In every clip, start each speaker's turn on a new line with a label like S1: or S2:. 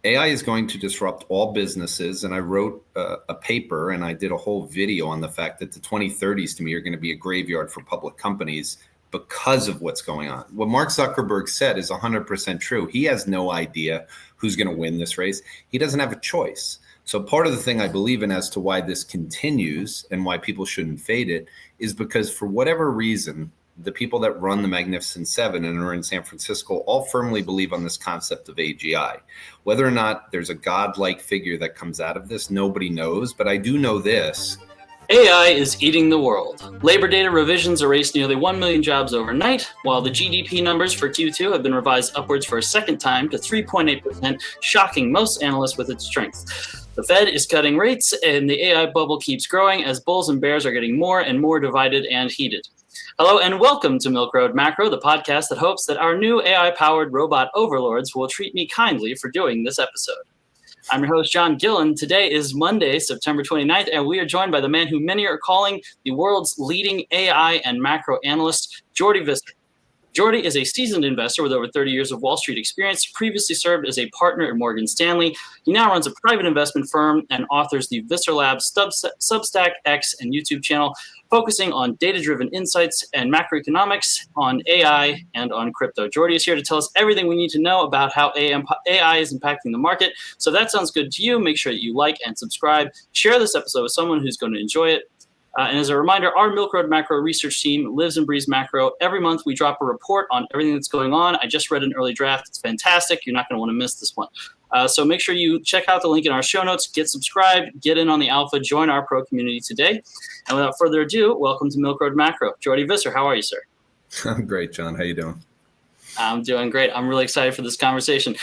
S1: AI is going to disrupt all businesses. And I wrote a paper and I did a whole video on the fact that the 2030s to me are going to be a graveyard for public companies because of what's going on. What Mark Zuckerberg said is 100% true. He has no idea who's going to win this race. He doesn't have a choice. So part of the thing I believe in as to why this continues and why people shouldn't fade it is because for whatever reason, the people that run the Magnificent Seven and are in San Francisco all firmly believe on this concept of AGI. Whether or not there's a godlike figure that comes out of this, nobody knows. But I do know this.
S2: AI is eating the world. Labor data revisions erased nearly 1 million jobs overnight, while the GDP numbers for Q2 have been revised upwards for a second time to 3.8%, shocking most analysts with its strength. The Fed is cutting rates, and the AI bubble keeps growing as bulls and bears are getting more and more divided and heated. Hello and welcome to Milk Road Macro, the podcast that hopes that our new AI-powered robot overlords will treat me kindly for doing this episode. I'm your host, John Gillen. Today is Monday, September 29th, and we are joined by the man who many are calling the world's leading AI and macro analyst, Jordi Visser. Jordi is a seasoned investor with over 30 years of Wall Street experience, previously served as a partner at Morgan Stanley. He now runs a private investment firm and authors the Visser Labs Substack, X, and YouTube channel, focusing on data-driven insights and macroeconomics, on AI, and on crypto. Jordi is here to tell us everything we need to know about how AI is impacting the market. So if that sounds good to you, make sure that you like and subscribe. Share this episode with someone who's going to enjoy it. And as a reminder, our Milk Road Macro research team lives and breathes macro. Every month, we drop a report on everything that's going on. I just read an early draft. It's fantastic. You're not going to want to miss this one. So make sure you check out the link in our show notes, get subscribed, get in on the alpha, join our pro community today. And without further ado, welcome to Milk Road Macro. Jordi Visser, how are you, sir?
S1: I'm great, John. How you doing?
S2: I'm doing great. I'm really excited for this conversation.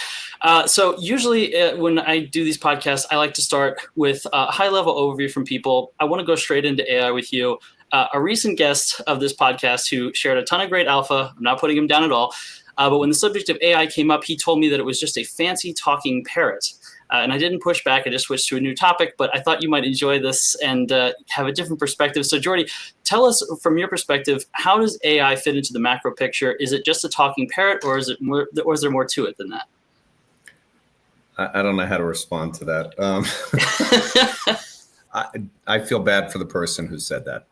S2: So usually when I do these podcasts, I like to start with a high-level overview from people. I want to go straight into AI with you. A recent guest of this podcast who shared a ton of great alpha, I'm not putting him down at all, but when the subject of AI came up, he told me that it was just a fancy talking parrot. And I didn't push back. I just switched to a new topic, but I thought you might enjoy this and have a different perspective. So Jordi, tell us from your perspective, how does AI fit into the macro picture? Is it just a talking parrot, or is there more to it than that?
S1: I don't know how to respond to that. I feel bad for the person who said that.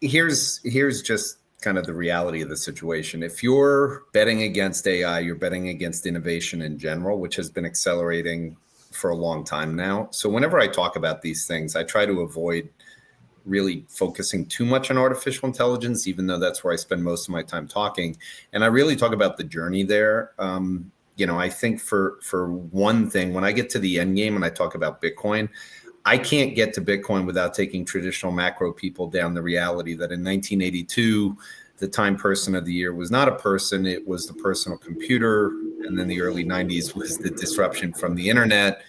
S1: Here's just kind of the reality of the situation. If you're betting against AI, you're betting against innovation in general, which has been accelerating for a long time now. So whenever I talk about these things, I try to avoid really focusing too much on artificial intelligence, even though that's where I spend most of my time talking. And I really talk about the journey there. I think for one thing, when I get to the end game and I talk about Bitcoin, I can't get to Bitcoin without taking traditional macro people down the reality that in 1982, the Time Person of the Year was not a person, it was the personal computer. And then the early 90s was the disruption from the internet.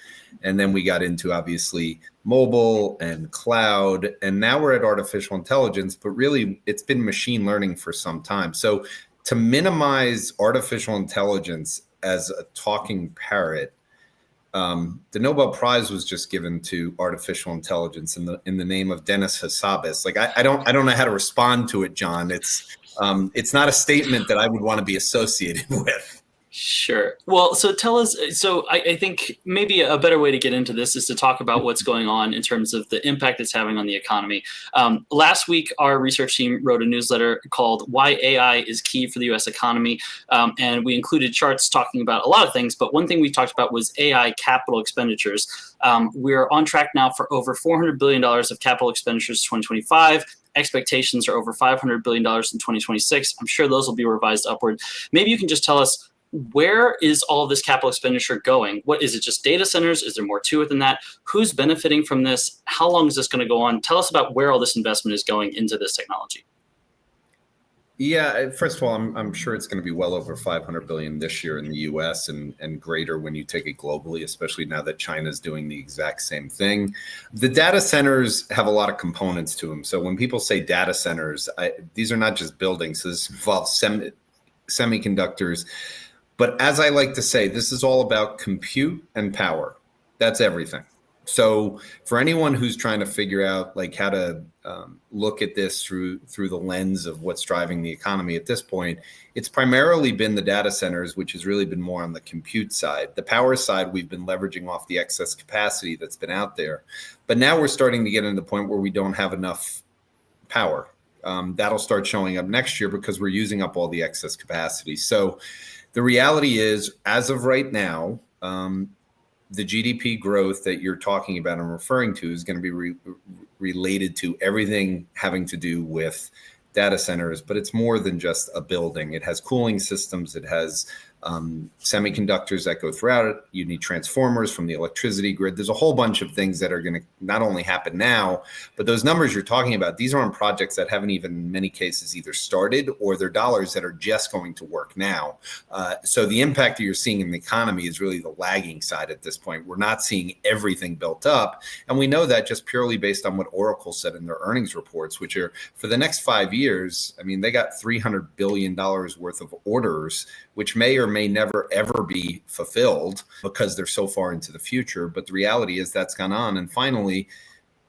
S1: And then we got into obviously mobile and cloud. And now we're at artificial intelligence, but really it's been machine learning for some time. So to minimize artificial intelligence as a talking parrot, the Nobel Prize was just given to artificial intelligence in the name of Dennis Hassabis. Like I don't know how to respond to it, John. It's not a statement that I would want to be associated with.
S2: Sure. Well, so tell us, so I think maybe a better way to get into this is to talk about what's going on in terms of the impact it's having on the economy. Last week, our research team wrote a newsletter called Why AI is Key for the U.S. Economy. And we included charts talking about a lot of things, but one thing we talked about was AI capital expenditures. We're on track now for over $400 billion of capital expenditures 2025. Expectations are over $500 billion in 2026. I'm sure those will be revised upward. Maybe you can just tell us, where is all of this capital expenditure going? What is it, just data centers? Is there more to it than that? Who's benefiting from this? How long is this going to go on? Tell us about where all this investment is going into this technology.
S1: Yeah, first of all, I'm sure it's going to be well over 500 billion this year in the US and greater when you take it globally, especially now that China's doing the exact same thing. The data centers have a lot of components to them. So when people say data centers, these are not just buildings. This involves semiconductors. But as I like to say, this is all about compute and power. That's everything. So for anyone who's trying to figure out like how to look at this through the lens of what's driving the economy at this point, it's primarily been the data centers, which has really been more on the compute side. The power side, we've been leveraging off the excess capacity that's been out there. But now we're starting to get into the point where we don't have enough power. That'll start showing up next year because we're using up all the excess capacity. So the reality is, as of right now, the GDP growth that you're talking about and referring to is going to be related to everything having to do with data centers, but it's more than just a building. It has cooling systems. It has semiconductors that go throughout it. You need transformers from the electricity grid. There's a whole bunch of things that are going to not only happen now, but those numbers you're talking about, these are on projects that haven't even in many cases either started, or they're dollars that are just going to work now. So the impact that you're seeing in the economy is really the lagging side at this point. We're not seeing everything built up. And we know that just purely based on what Oracle said in their earnings reports, which are for the next 5 years. I mean, they got $300 billion worth of orders, which may or may never ever be fulfilled because they're so far into the future. But the reality is that's gone on. And finally,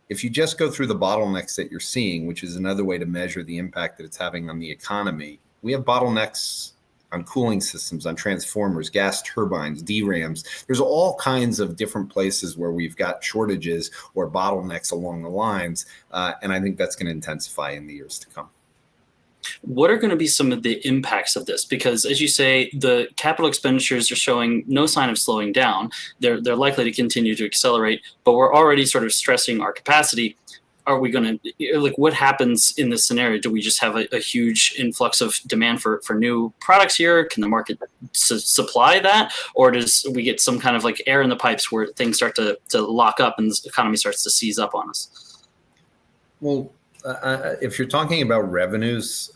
S1: if you just go through the bottlenecks that you're seeing, which is another way to measure the impact that it's having on the economy, we have bottlenecks on cooling systems, on transformers, gas turbines, DRAMs. There's all kinds of different places where we've got shortages or bottlenecks along the lines. And I think that's going to intensify in the years to come.
S2: What are going to be some of the impacts of this? Because as you say, the capital expenditures are showing no sign of slowing down. They're likely to continue to accelerate, but we're already sort of stressing our capacity. Are we going to, like, what happens in this scenario? Do we just have a huge influx of demand for new products here? Can the market supply that? Or does we get some kind of like air in the pipes where things start to lock up and the economy starts to seize up on us?
S1: Well, if you're talking about revenues,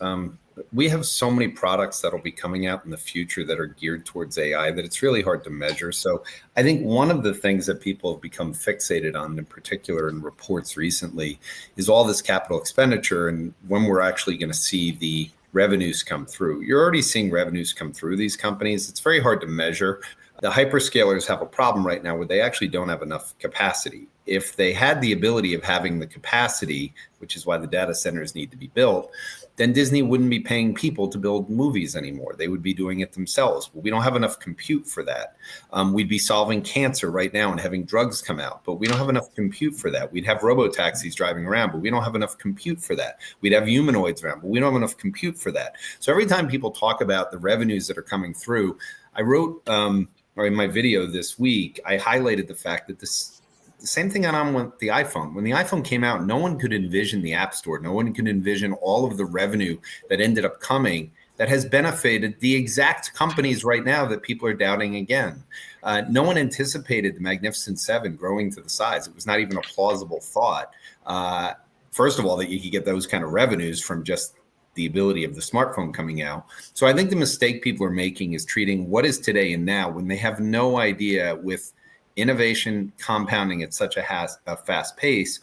S1: we have so many products that'll be coming out in the future that are geared towards AI that it's really hard to measure. So I think one of the things that people have become fixated on, in particular in reports recently, is all this capital expenditure and when we're actually going to see the revenues come through. You're already seeing revenues come through these companies. It's very hard to measure. The hyperscalers have a problem right now where they actually don't have enough capacity. If they had the ability of having the capacity, which is why the data centers need to be built, then Disney wouldn't be paying people to build movies anymore. They would be doing it themselves. But we don't have enough compute for that. We'd be solving cancer right now and having drugs come out, but we don't have enough compute for that. We'd have robo-taxis driving around, but we don't have enough compute for that. We'd have humanoids around, but we don't have enough compute for that. So every time people talk about the revenues that are coming through, I wrote, or in my video this week, I highlighted the fact that the same thing went on with the iPhone. When the iPhone came out, no one could envision the App Store. No one could envision all of the revenue that ended up coming that has benefited the exact companies right now that people are doubting again. No one anticipated the Magnificent Seven growing to the size. It was not even a plausible thought. First of all, that you could get those kind of revenues from just the ability of the smartphone coming out. So I think the mistake people are making is treating what is today and now when they have no idea, with innovation compounding at such a fast pace,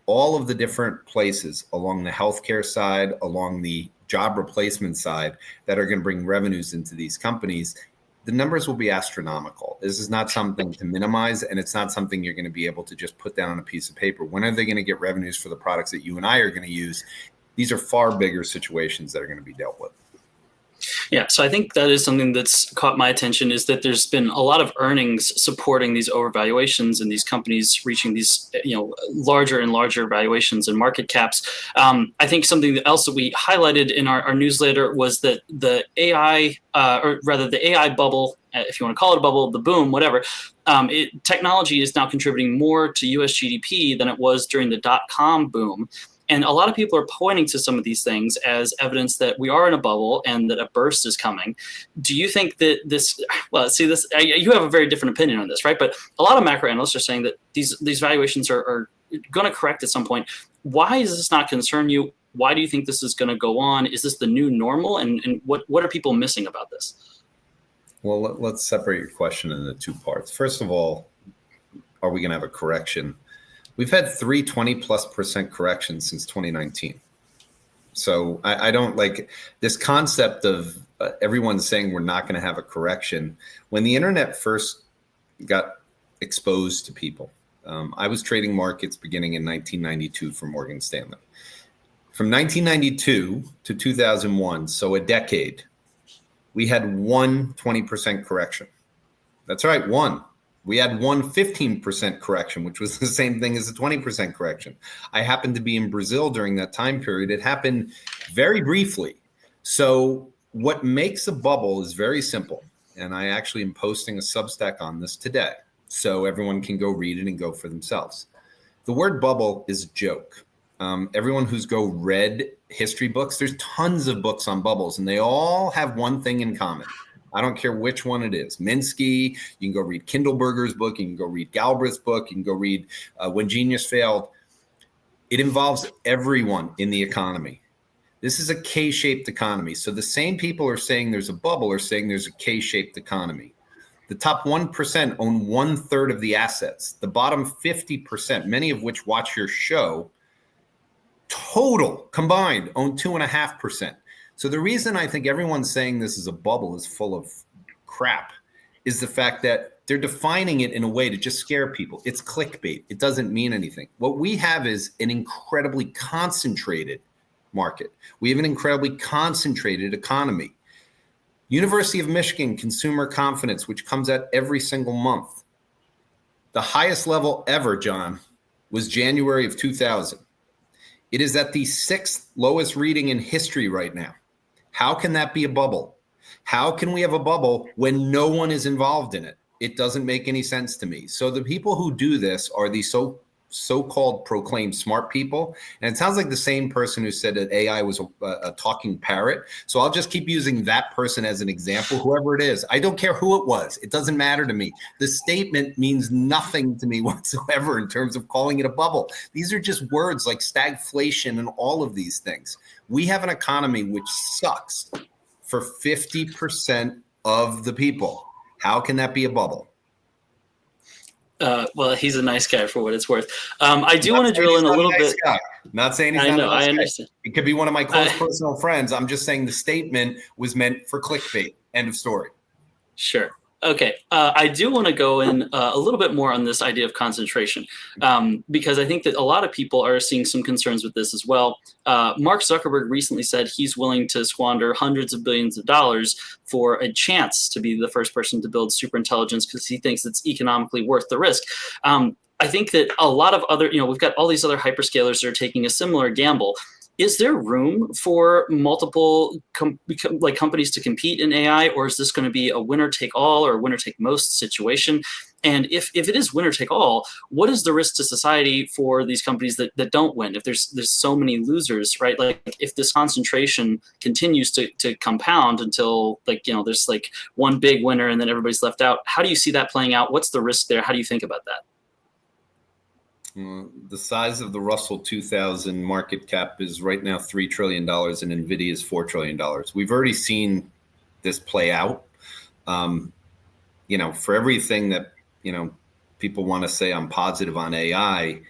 S1: all of the different places along the healthcare side, along the job replacement side that are going to bring revenues into these companies, the numbers will be astronomical. This is not something to minimize, and it's not something you're going to be able to just put down on a piece of paper. When are they going to get revenues for the products that you and I are going to use? These are far bigger situations that are going to be dealt with.
S2: Yeah, so I think that is something that's caught my attention, is that there's been a lot of earnings supporting these overvaluations and these companies reaching these, larger and larger valuations and market caps. I think something else that we highlighted in our newsletter was that the AI, or rather the AI bubble, if you want to call it a bubble, the boom, whatever, technology is now contributing more to US GDP than it was during the dot-com boom. And a lot of people are pointing to some of these things as evidence that we are in a bubble and that a burst is coming. Do you think that you have a very different opinion on this, right? But a lot of macro analysts are saying that these valuations are going to correct at some point. Why does this not concern you? Why do you think this is going to go on? Is this the new normal? And what are people missing about this?
S1: Well, let's separate your question into two parts. First of all, are we going to have a correction? We've had 20+% corrections since 2019. So I don't like this concept of everyone saying we're not going to have a correction. When the internet first got exposed to people, I was trading markets beginning in 1992 for Morgan Stanley. From 1992 to 2001, so a decade, we had one 20% correction. That's right, one. We had one 15% correction, which was the same thing as a 20% correction. I happened to be in Brazil during that time period. It happened very briefly. So what makes a bubble is very simple. And I actually am posting a Substack on this today, so everyone can go read it and go for themselves. The word bubble is a joke. Everyone who's read history books, there's tons of books on bubbles, and they all have one thing in common. I don't care which one it is. Minsky, you can go read Kindleberger's book, you can go read Galbraith's book, you can go read When Genius Failed. It involves everyone in the economy. This is a K-shaped economy. So the same people are saying there's a bubble are saying there's a K-shaped economy. The top 1% own 1/3 of the assets. The bottom 50%, many of which watch your show, total combined own 2.5%. So the reason I think everyone's saying this is a bubble is full of crap is the fact that they're defining it in a way to just scare people. It's clickbait. It doesn't mean anything. What we have is an incredibly concentrated market. We have an incredibly concentrated economy. University of Michigan consumer confidence, which comes out every single month. The highest level ever, John, was January of 2000. It is at the 6th lowest reading in history right now. How can that be a bubble? How can we have a bubble when no one is involved in it? It doesn't make any sense to me. So the people who do this are the so-called proclaimed smart people. And it sounds like the same person who said that AI was a talking parrot. So I'll just keep using that person as an example, whoever it is. I don't care who it was. It doesn't matter to me. The statement means nothing to me whatsoever in terms of calling it a bubble. These are just words like stagflation and all of these things. We have an economy which sucks for 50% of the people. How can that be a bubble?
S2: Well, he's a nice guy for what it's worth. I do want to drill in a little bit.
S1: Not saying he's not a nice guy. I understand. It could be one of my close personal friends. I'm just saying the statement was meant for clickbait. End of story.
S2: Sure. Okay. I do want to go in a little bit more on this idea of concentration, because I think that a lot of people are seeing some concerns with this as well. Mark Zuckerberg recently said he's willing to squander hundreds of billions of dollars for a chance to be the first person to build superintelligence because he thinks it's economically worth the risk. I think that a lot of other, we've got all these other hyperscalers that are taking a similar gamble. Is there room for multiple companies to compete in AI, or is this going to be a winner-take-all or winner-take-most situation? And if it is winner-take-all, what is the risk to society for these companies that don't win? If there's so many losers, right? Like if this concentration continues to compound until there's one big winner and then everybody's left out, how do you see that playing out? What's the risk there? How do you think about that?
S1: The size of the Russell 2000 market cap is right now $3 trillion and NVIDIA is $4 trillion. We've already seen this play out. For everything that, people want to say I'm positive on AI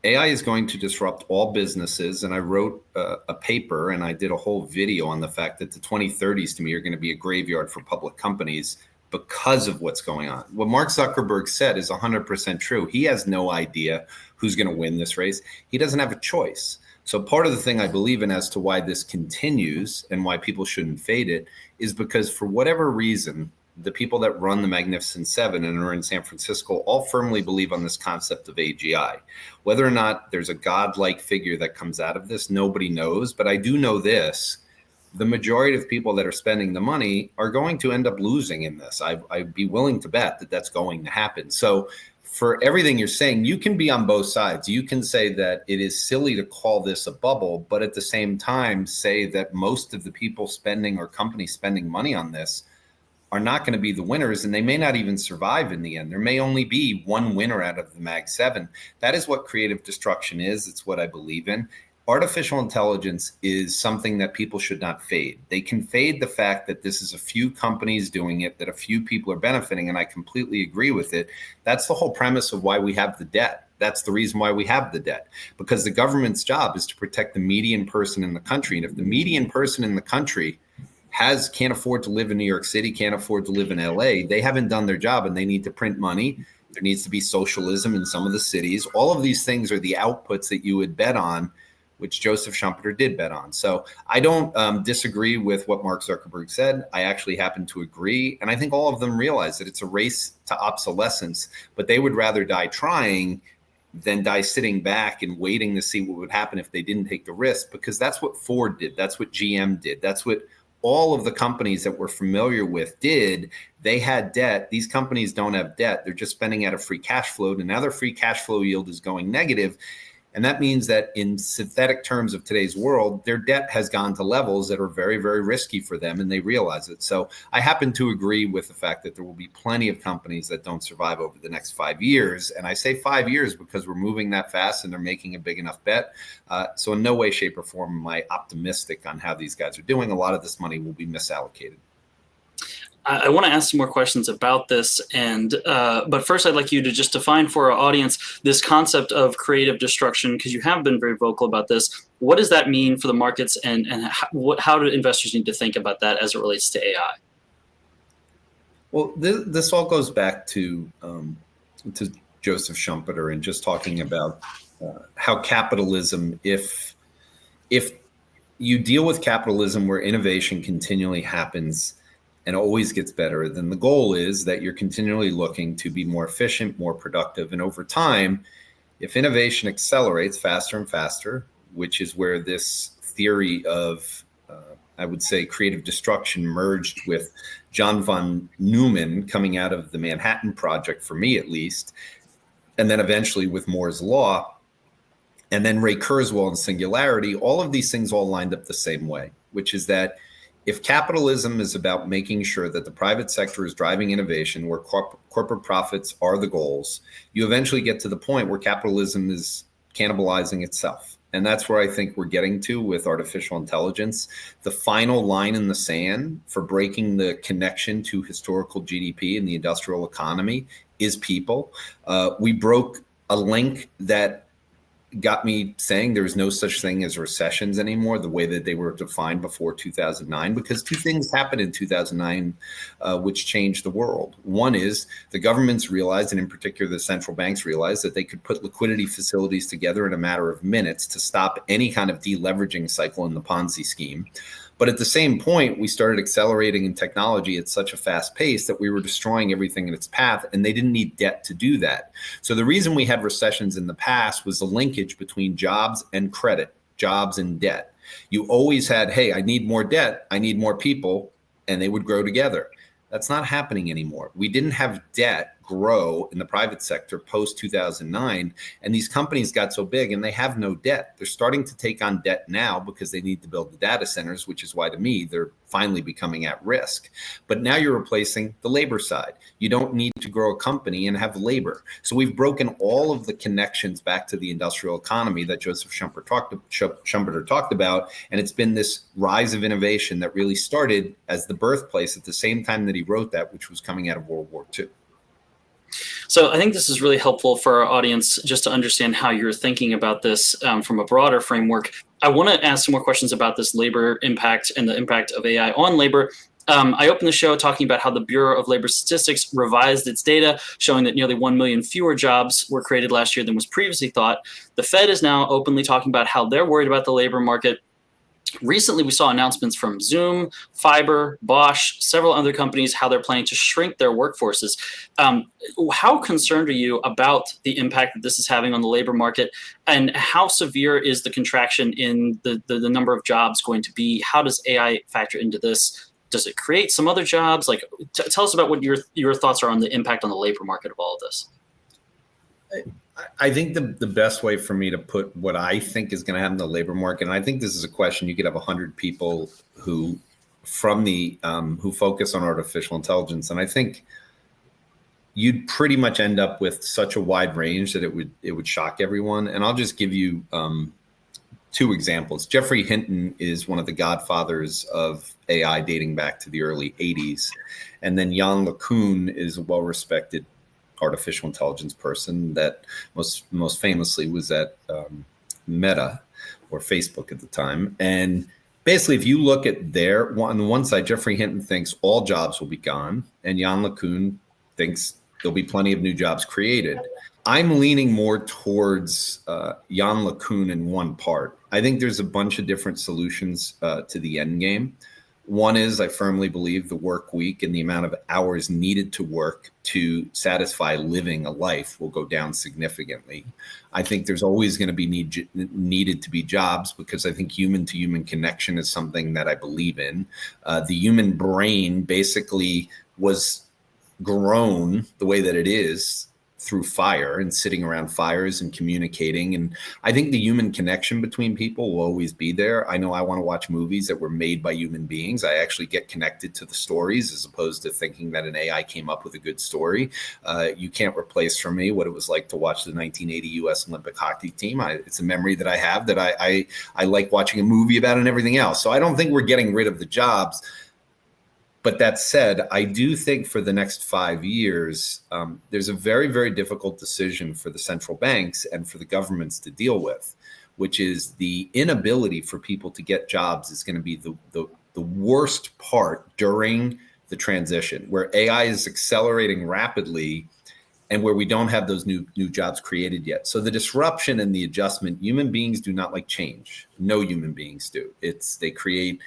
S1: is going to disrupt all businesses. And I wrote a paper and I did a whole video on the fact that the 2030s to me are going to be a graveyard for public companies because of what's going on. What Mark Zuckerberg said is 100% true. He has no idea who's going to win this race. He doesn't have a choice. So part of the thing I believe in as to why this continues and why people shouldn't fade it is because for whatever reason, the people that run the Magnificent Seven and are in San Francisco all firmly believe on this concept of AGI. Whether or not there's a godlike figure that comes out of this, nobody knows. But I do know this. The majority of people that are spending the money are going to end up losing in this. I'd be willing to bet that that's going to happen. So for everything you're saying, you can be on both sides. You can say that it is silly to call this a bubble, but at the same time say that most of the people spending or companies spending money on this are not going to be the winners, and they may not even survive in the end. There may only be one winner out of the Mag 7. That is what creative destruction is. It's what I believe in. Artificial intelligence is something that people should not fade. They can fade the fact that this is a few companies doing it, that a few people are benefiting, and I completely agree with it. That's the whole premise of why we have the debt. That's the reason why we have the debt, because the government's job is to protect the median person in the country. And if the median person in the country can't afford to live in New York City, can't afford to live in LA, they haven't done their job and they need to print money. There needs to be socialism in some of the cities. All of these things are the outputs that you would bet on, which Joseph Schumpeter did bet on. So I don't disagree with what Mark Zuckerberg said. I actually happen to agree. And I think all of them realize that it's a race to obsolescence, but they would rather die trying than die sitting back and waiting to see what would happen if they didn't take the risk, because that's what Ford did. That's what GM did. That's what all of the companies that we're familiar with did. They had debt. These companies don't have debt. They're just spending out of free cash flow. And now their free cash flow yield is going negative. And that means that in synthetic terms of today's world, their debt has gone to levels that are very, very risky for them, and they realize it. So I happen to agree with the fact that there will be plenty of companies that don't survive over the next 5 years. And I say 5 years because we're moving that fast and they're making a big enough bet. So in no way, shape, or form am I optimistic on how these guys are doing. A lot of this money will be misallocated.
S2: I want to ask some more questions about this, but first I'd like you to just define for our audience this concept of creative destruction, because you have been very vocal about this. What does that mean for the markets, and how do investors need to think about that as it relates to AI?
S1: Well, this all goes back to Joseph Schumpeter and just talking about how capitalism, if you deal with capitalism where innovation continually happens and always gets better, then the goal is that you're continually looking to be more efficient, more productive. And over time, if innovation accelerates faster and faster, which is where this theory of, I would say, creative destruction merged with John von Neumann coming out of the Manhattan Project, for me at least, and then eventually with Moore's Law, and then Ray Kurzweil and singularity, all of these things all lined up the same way, which is that if capitalism is about making sure that the private sector is driving innovation, where corporate profits are the goals, you eventually get to the point where capitalism is cannibalizing itself. And that's where I think we're getting to with artificial intelligence. The final line in the sand for breaking the connection to historical GDP and the industrial economy is people. We broke a link that got me saying there was no such thing as recessions anymore, the way that they were defined before 2009, because two things happened in 2009 which changed the world. One is the governments realized, and in particular the central banks realized, that they could put liquidity facilities together in a matter of minutes to stop any kind of deleveraging cycle in the Ponzi scheme. But at the same point, we started accelerating in technology at such a fast pace that we were destroying everything in its path, and they didn't need debt to do that. So the reason we had recessions in the past was the linkage between jobs and credit, jobs and debt. You always had, hey, I need more debt, I need more people, and they would grow together. That's not happening anymore. We didn't have debt grow in the private sector post 2009, and these companies got so big and they have no debt. They're starting to take on debt now because they need to build the data centers, which is why, to me, they're finally becoming at risk. But now you're replacing the labor side. You don't need to grow a company and have labor. So we've broken all of the connections back to the industrial economy that Joseph Schumpeter talked about. And it's been this rise of innovation that really started as the birthplace at the same time that he wrote that, which was coming out of World War II.
S2: So I think this is really helpful for our audience just to understand how you're thinking about this from a broader framework. I want to ask some more questions about this labor impact and the impact of AI on labor. I opened the show talking about how the Bureau of Labor Statistics revised its data, showing that nearly 1 million fewer jobs were created last year than was previously thought. The Fed is now openly talking about how they're worried about the labor market. Recently, we saw announcements from Zoom, Fiverr, Bosch, several other companies, how they're planning to shrink their workforces. How concerned are you about the impact that this is having on the labor market? And how severe is the contraction in the number of jobs going to be? How does AI factor into this? Does it create some other jobs? Like, tell us about what your thoughts are on the impact on the labor market of all of this.
S1: I think the best way for me to put what I think is going to happen in the labor market, and I think this is a question you could have 100 people who focus on artificial intelligence, and I think you'd pretty much end up with such a wide range that it would shock everyone. And I'll just give you two examples. Geoffrey Hinton is one of the godfathers of AI dating back to the early 80s, and then Yann LeCun is a well-respected artificial intelligence person that most famously was at Meta or Facebook at the time. And basically, if you look at on the one side, Geoffrey Hinton thinks all jobs will be gone, and Yann LeCun thinks there'll be plenty of new jobs created. I'm leaning more towards Jan LeCun in one part. I think there's a bunch of different solutions to the end game. One is, I firmly believe, the work week and the amount of hours needed to work to satisfy living a life will go down significantly. I think there's always going to be needed to be jobs, because I think human to human connection is something that I believe in. The human brain basically was grown the way that it is through fire and sitting around fires and communicating. And I think the human connection between people will always be there. I know I want to watch movies that were made by human beings. I actually get connected to the stories as opposed to thinking that an AI came up with a good story. You can't replace for me what it was like to watch the 1980 US Olympic hockey team. It's a memory that I have that I like watching a movie about and everything else. So I don't think we're getting rid of the jobs. But that said, I do think for the next 5 years, there's a very, very difficult decision for the central banks and for the governments to deal with, which is the inability for people to get jobs is going to be the worst part during the transition, where AI is accelerating rapidly and where we don't have those new jobs created yet. So the disruption and the adjustment, human beings do not like change. No human beings do. They create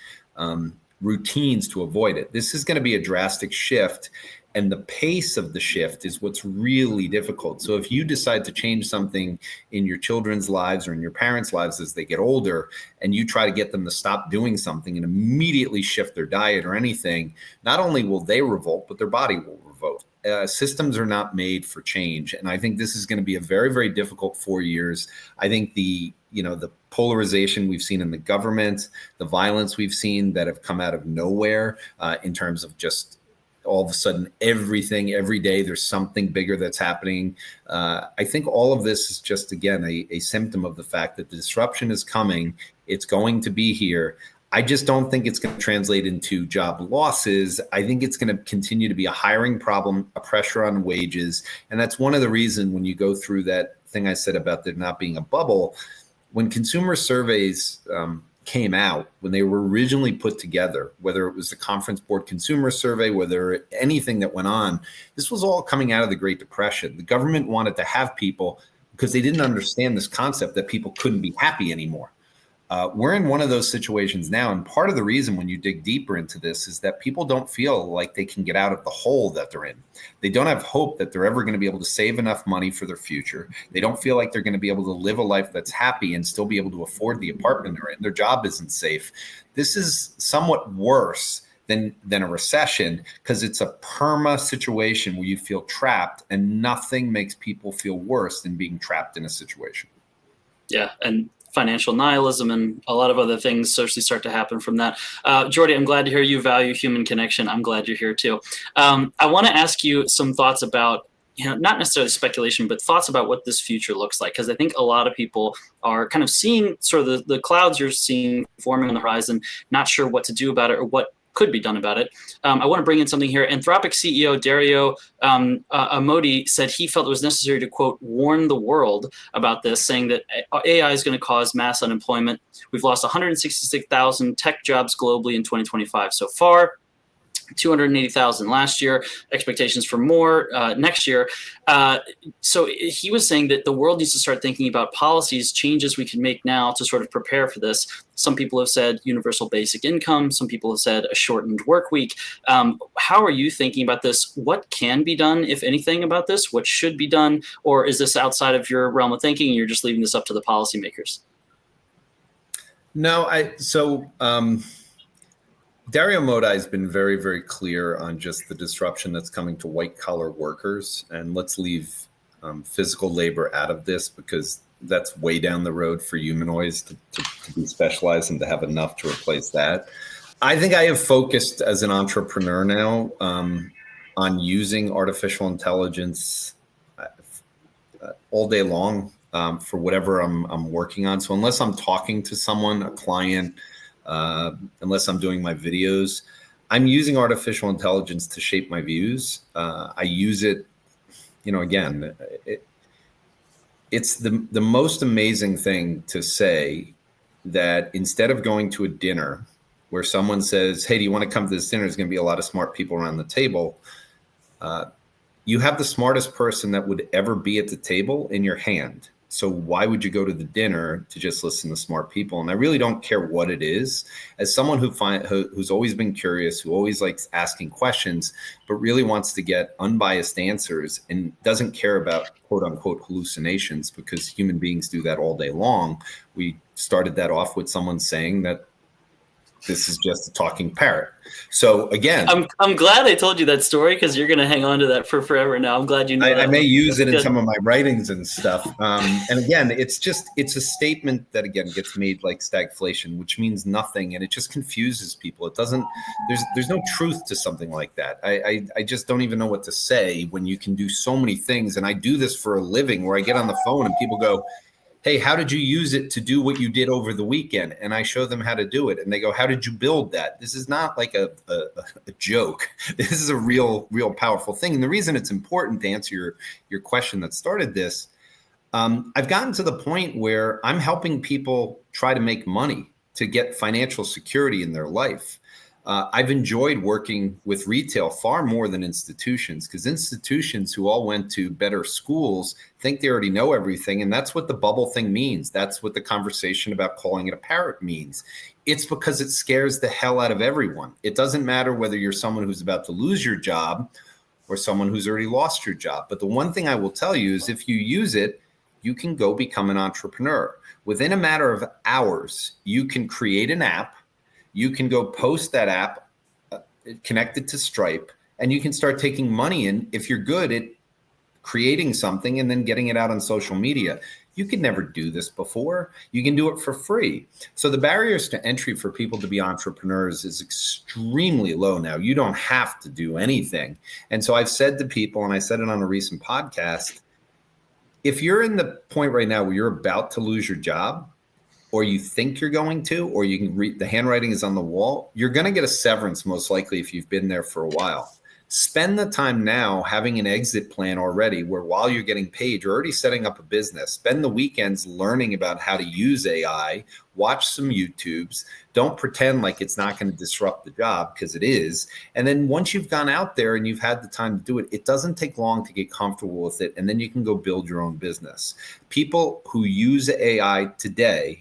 S1: routines to avoid it. This is going to be a drastic shift, and the pace of the shift is what's really difficult. So if you decide to change something in your children's lives or in your parents' lives as they get older, and you try to get them to stop doing something and immediately shift their diet or anything, not only will they revolt, but their body will revolt. Systems are not made for change. And I think this is going to be a very, very difficult 4 years. I think the polarization we've seen in the government, the violence we've seen that have come out of nowhere in terms of just all of a sudden everything, every day, there's something bigger that's happening. I think all of this is just, again, a symptom of the fact that the disruption is coming. It's going to be here. I just don't think it's going to translate into job losses. I think it's going to continue to be a hiring problem, a pressure on wages. And that's one of the reasons when you go through that thing I said about there not being a bubble, when consumer surveys came out, when they were originally put together, whether it was the Conference Board Consumer Survey, whether anything that went on, this was all coming out of the Great Depression. The government wanted to have people because they didn't understand this concept that people couldn't be happy anymore. We're in one of those situations now. And part of the reason when you dig deeper into this is that people don't feel like they can get out of the hole that they're in. They don't have hope that they're ever going to be able to save enough money for their future. They don't feel like they're going to be able to live a life that's happy and still be able to afford the apartment they're in. Their job isn't safe. This is somewhat worse than a recession, because it's a perma situation where you feel trapped, and nothing makes people feel worse than being trapped in a situation.
S2: Yeah, and financial nihilism and a lot of other things socially start to happen from that. Jordi, I'm glad to hear you value human connection. I'm glad you're here too. I want to ask you some thoughts about, not necessarily speculation, but thoughts about what this future looks like. Because I think a lot of people are kind of seeing sort of the clouds you're seeing forming on the horizon, not sure what to do about it or what could be done about it. I want to bring in something here. Anthropic CEO Dario Amodei said he felt it was necessary to, quote, warn the world about this, saying that AI is going to cause mass unemployment. We've lost 166,000 tech jobs globally in 2025 so far. 280,000 last year, expectations for more next year. So he was saying that the world needs to start thinking about policies, changes we can make now to sort of prepare for this. Some people have said universal basic income. Some people have said a shortened work week. How are you thinking about this? What can be done, if anything, about this? What should be done? Or is this outside of your realm of thinking and you're just leaving this up to the policymakers?
S1: No, Dario Amodei has been very, very clear on just the disruption that's coming to white-collar workers. And let's leave physical labor out of this, because that's way down the road for humanoids to be specialized and to have enough to replace that. I think I have focused as an entrepreneur now on using artificial intelligence all day long for whatever I'm working on. So unless I'm talking to someone, a client, unless I'm doing my videos, I'm using artificial intelligence to shape my views. I use it, again, it's the most amazing thing to say that instead of going to a dinner where someone says, hey, do you want to come to this dinner? There's going to be a lot of smart people around the table. you have the smartest person that would ever be at the table in your hand. So why would you go to the dinner to just listen to smart people? And I really don't care what it is. As someone who's always been curious, who always likes asking questions, but really wants to get unbiased answers and doesn't care about quote unquote hallucinations, because human beings do that all day long. We started that off with someone saying that this is just a talking parrot. So again,
S2: I'm glad I told you that story, because you're going to hang on to that for forever now. I'm glad you know.
S1: I may use it in some of my writings and stuff. And again, it's a statement that again gets made like stagflation, which means nothing, and it just confuses people. It doesn't. There's no truth to something like that. I just don't even know what to say when you can do so many things. And I do this for a living, where I get on the phone and people go, hey, how did you use it to do what you did over the weekend? And I show them how to do it. And they go, how did you build that? This is not like a joke. This is a real powerful thing. And the reason it's important, to answer your question that started this, I've gotten to the point where I'm helping people try to make money to get financial security in their life. I've enjoyed working with retail far more than institutions, because institutions who all went to better schools think they already know everything. And that's what the bubble thing means. That's what the conversation about calling it a parrot means. It's because it scares the hell out of everyone. It doesn't matter whether you're someone who's about to lose your job or someone who's already lost your job. But the one thing I will tell you is, if you use it, you can go become an entrepreneur. Within a matter of hours, you can create an app. You can go post that app, connect it to Stripe, and you can start taking money in if you're good at creating something and then getting it out on social media. You could never do this before. You can do it for free. So the barriers to entry for people to be entrepreneurs is extremely low now. You don't have to do anything. And so I've said to people, and I said it on a recent podcast, if you're in the point right now where you're about to lose your job, or you think you're going to, or you can read the handwriting is on the wall, you're going to get a severance most likely if you've been there for a while. Spend the time now having an exit plan already, where while you're getting paid, you're already setting up a business. Spend the weekends learning about how to use AI, watch some YouTubes. Don't pretend like it's not going to disrupt the job, because it is. And then once you've gone out there and you've had the time to do it, it doesn't take long to get comfortable with it. And then you can go build your own business. People who use AI today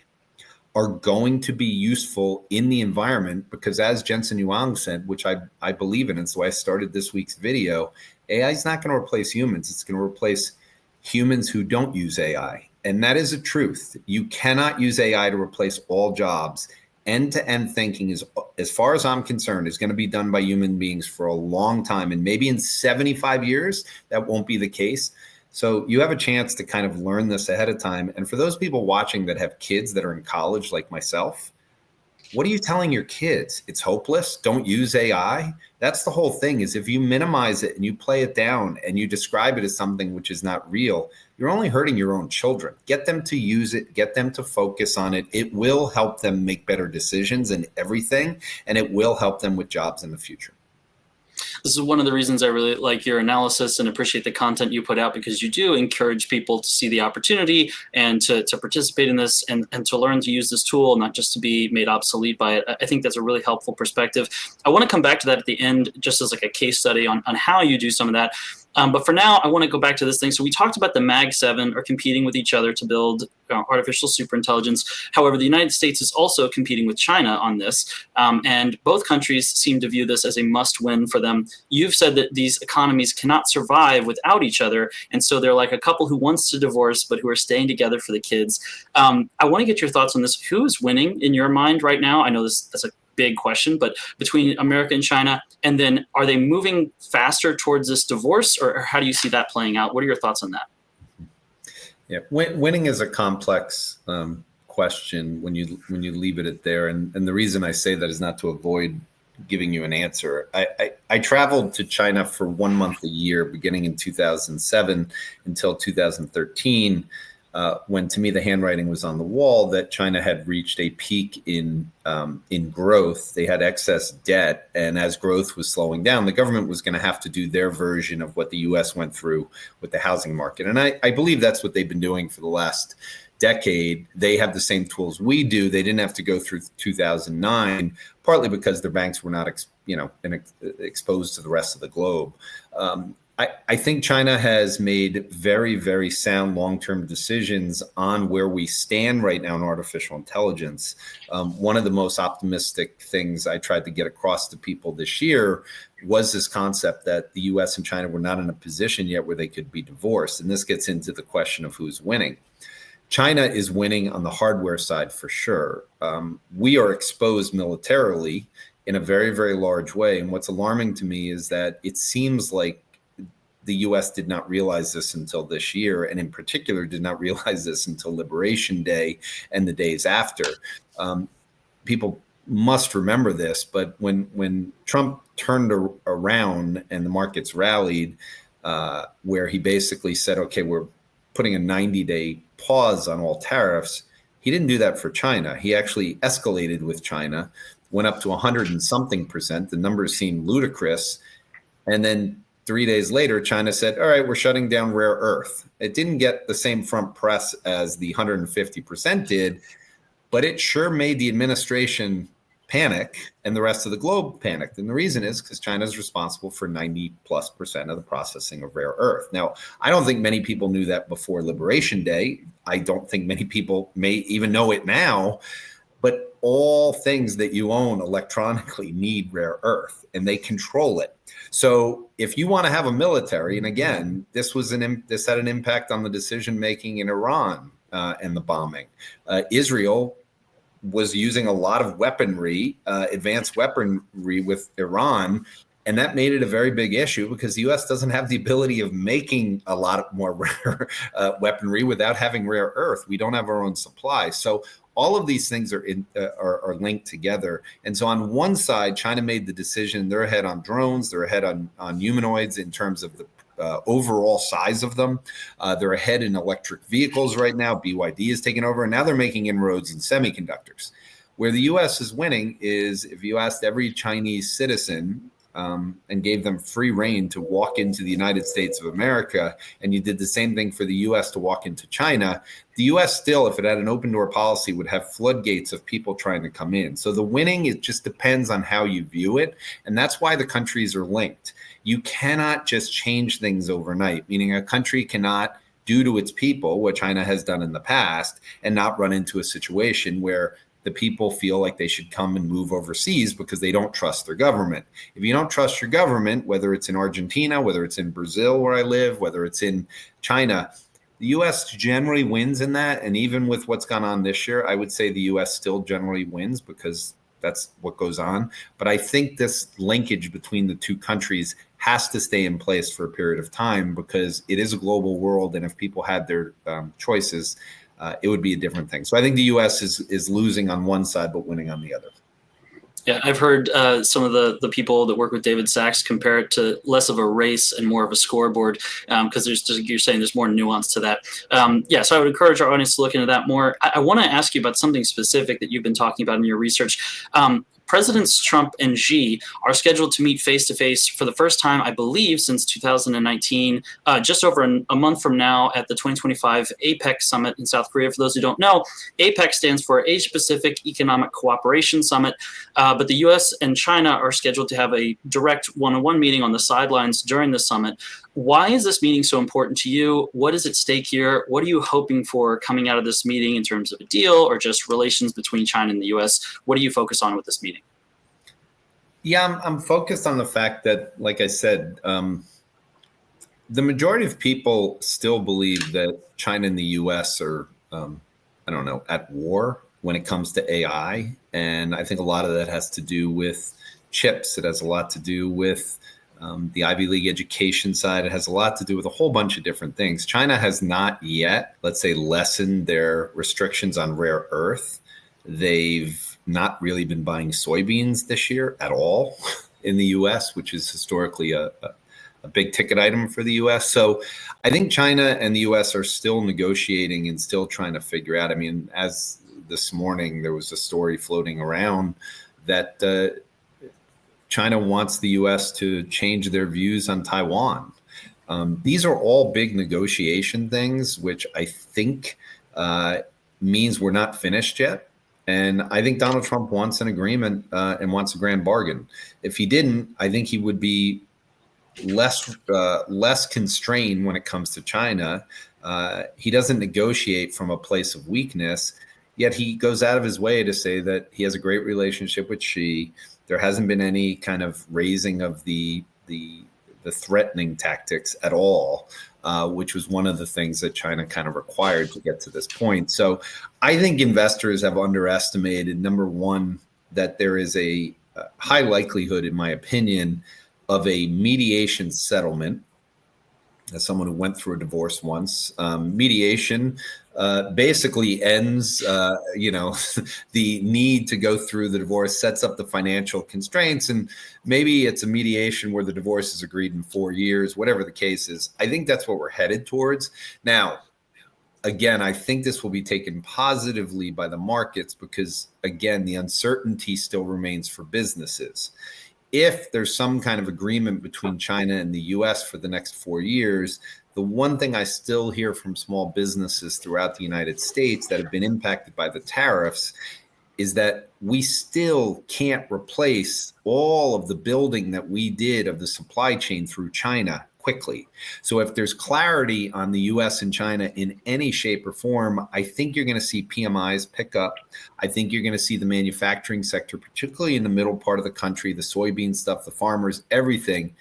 S1: are going to be useful in the environment, because as Jensen Huang said, which I believe in, and so I started this week's video, AI is not going to replace humans. It's going to replace humans who don't use AI. And that is a truth. You cannot use AI to replace all jobs. End-to-end thinking is, as far as I'm concerned, is going to be done by human beings for a long time. And maybe in 75 years, that won't be the case. So you have a chance to kind of learn this ahead of time. And for those people watching that have kids that are in college like myself, what are you telling your kids? It's hopeless. Don't use AI. That's the whole thing, is if you minimize it and you play it down and you describe it as something which is not real, you're only hurting your own children. Get them to use it. Get them to focus on it. It will help them make better decisions in everything, and it will help them with jobs in the future.
S2: This is one of the reasons I really like your analysis and appreciate the content you put out, because you do encourage people to see the opportunity and to participate in this and to learn to use this tool, not just to be made obsolete by it. I think that's a really helpful perspective. I want to come back to that at the end, just as like a case study on how you do some of that. But for now, I want to go back to this thing. So we talked about the Mag 7 are competing with each other to build artificial superintelligence. However, the United States is also competing with China on this. And both countries seem to view this as a must-win for them. You've said that these economies cannot survive without each other. And so they're like a couple who wants to divorce, but who are staying together for the kids. I want to get your thoughts on this. Who is winning in your mind right now? I know that's a big question, but between America and China, and then are they moving faster towards this divorce, or how do you see that playing out? What are your thoughts on that?
S1: Yeah, winning is a complex question when you leave it at there, and the reason I say that is not to avoid giving you an answer. I traveled to China for 1 month a year, beginning in 2007 until 2013. When to me the handwriting was on the wall that China had reached a peak in growth. They had excess debt, and as growth was slowing down, the government was going to have to do their version of what the U.S. went through with the housing market. And I believe that's what they've been doing for the last decade. They have the same tools we do. They didn't have to go through 2009, partly because their banks were not exposed to the rest of the globe. I think China has made very, very sound long-term decisions on where we stand right now in artificial intelligence. One of the most optimistic things I tried to get across to people this year was this concept that the US and China were not in a position yet where they could be divorced. And this gets into the question of who's winning. China is winning on the hardware side for sure. We are exposed militarily in a very, very large way. And what's alarming to me is that it seems like the US did not realize this until this year, and in particular did not realize this until Liberation Day and the days after. People must remember this, but when Trump turned around and the markets rallied, where he basically said, okay, we're putting a 90-day pause on all tariffs, he didn't do that for China. He actually escalated with China, went up to 100 and something percent. The numbers seemed ludicrous. And then 3 days later, China said, all right, we're shutting down rare earth. It didn't get the same front press as the 150% did, but it sure made the administration panic and the rest of the globe panicked. And the reason is because China is responsible for 90+% of the processing of rare earth. Now, I don't think many people knew that before Liberation Day. I don't think many people may even know it now, but all things that you own electronically need rare earth and they control it. So if you want to have a military, and again, this had an impact on the decision making in Iran and the bombing. Israel was using a lot of weaponry, advanced weaponry with Iran, and that made it a very big issue because the U.S. doesn't have the ability of making a lot more rare weaponry without having rare earth. We don't have our own supply. So all of these things are linked together. And so on one side, China made the decision, they're ahead on drones, they're ahead on humanoids in terms of the overall size of them. They're ahead in electric vehicles right now. BYD is taking over, and now they're making inroads in semiconductors. Where the U.S. is winning is if you asked every Chinese citizen and gave them free rein to walk into the United States of America, and you did the same thing for the U.S. to walk into China, the U.S. still, if it had an open door policy, would have floodgates of people trying to come in. So the winning, it just depends on how you view it. And that's why the countries are linked. You cannot just change things overnight, meaning a country cannot do to its people what China has done in the past and not run into a situation where the people feel like they should come and move overseas because they don't trust their government. If you don't trust your government, whether it's in Argentina, whether it's in Brazil where I live, whether it's in China, the U.S. generally wins in that. And even with what's gone on this year, I would say the U.S. still generally wins because that's what goes on. But I think this linkage between the two countries has to stay in place for a period of time because it is a global world. And if people had their choices, it would be a different thing. So I think the U.S. is losing on one side, but winning on the other.
S2: Yeah, I've heard some of the people that work with David Sachs compare it to less of a race and more of a scoreboard because you're saying there's more nuance to that. So I would encourage our audience to look into that more. I want to ask you about something specific that you've been talking about in your research. Presidents Trump and Xi are scheduled to meet face-to-face for the first time, I believe, since 2019, just over a month from now at the 2025 APEC summit in South Korea. For those who don't know, APEC stands for Asia-Pacific Economic Cooperation Summit, but the U.S. and China are scheduled to have a direct one-on-one meeting on the sidelines during the summit. Why is this meeting so important to you? What is at stake here? What are you hoping for coming out of this meeting in terms of a deal or just relations between China and the U.S.? What do you focus on with this meeting?
S1: Yeah, I'm focused on the fact that, like I said, the majority of people still believe that China and the U.S. are, at war when it comes to AI. And I think a lot of that has to do with chips. It has a lot to do with the Ivy League education side. It has a lot to do with a whole bunch of different things. China has not yet, let's say, lessened their restrictions on rare earth. They've not really been buying soybeans this year at all in the U.S., which is historically a big ticket item for the U.S. So I think China and the U.S. are still negotiating and still trying to figure out. I mean, as this morning, there was a story floating around that China wants the U.S. to change their views on Taiwan. These are all big negotiation things, which I think means we're not finished yet. And I think Donald Trump wants an agreement and wants a grand bargain. If he didn't, I think he would be less constrained when it comes to China. He doesn't negotiate from a place of weakness, yet he goes out of his way to say that he has a great relationship with Xi. There hasn't been any kind of raising of the threatening tactics at all, which was one of the things that China kind of required to get to this point. So I think investors have underestimated, number one, that there is a high likelihood, in my opinion, of a mediation settlement. As someone who went through a divorce once, mediation basically ends, the need to go through the divorce, sets up the financial constraints, and maybe it's a mediation where the divorce is agreed in 4 years, whatever the case is. I think that's what we're headed towards. Now, again, I think this will be taken positively by the markets because, again, the uncertainty still remains for businesses. If there's some kind of agreement between China and the US for the next 4 years, the one thing I still hear from small businesses throughout the United States that have been impacted by the tariffs is that we still can't replace all of the building that we did of the supply chain through China quickly. So if there's clarity on the US and China in any shape or form, I think you're going to see PMIs pick up. I think you're going to see the manufacturing sector, particularly in the middle part of the country, the soybean stuff, the farmers, everything,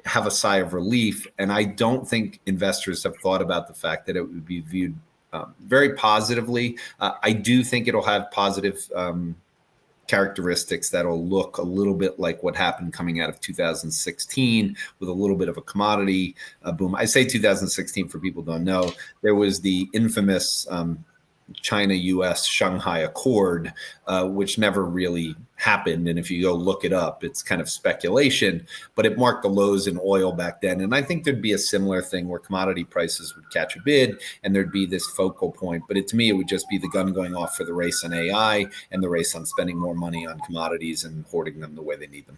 S1: have a sigh of relief. And I don't think investors have thought about the fact that it would be viewed very positively. I do think it'll have positive characteristics that'll look a little bit like what happened coming out of 2016 with a little bit of a commodity boom. I say 2016 for people who don't know. There was the infamous China-US Shanghai Accord, which never really happened. And if you go look it up, it's kind of speculation, but it marked the lows in oil back then. And I think there'd be a similar thing where commodity prices would catch a bid and there'd be this focal point. But to me, it would just be the gun going off for the race on AI and the race on spending more money on commodities and hoarding them the way they need them.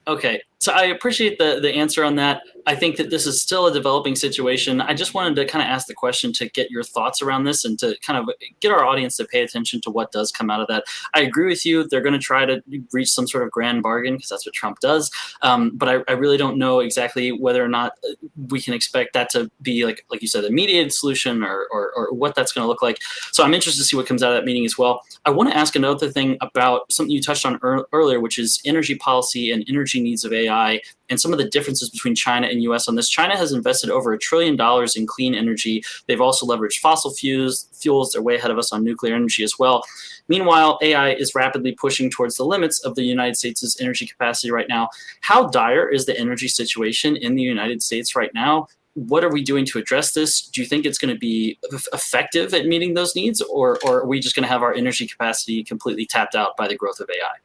S2: Okay, so I appreciate the answer on that. I think that this is still a developing situation. I just wanted to kind of ask the question to get your thoughts around this and to kind of get our audience to pay attention to what does come out of that. I agree with you. They're going to try to reach some sort of grand bargain because that's what Trump does. But I really don't know exactly whether or not we can expect that to be like you said, a mediated solution or what that's going to look like. So I'm interested to see what comes out of that meeting as well. I want to ask another thing about something you touched on earlier, which is energy policy and energy needs of AI and some of the differences between China and US on this. China has invested over $1 trillion in clean energy. They've also leveraged fossil fuels. They're way ahead of us on nuclear energy as well. Meanwhile, AI is rapidly pushing towards the limits of the United States' energy capacity right now. How dire is the energy situation in the United States right now? What are we doing to address this? Do you think it's going to be effective at meeting those needs, or are we just going to have our energy capacity completely tapped out by the growth of AI?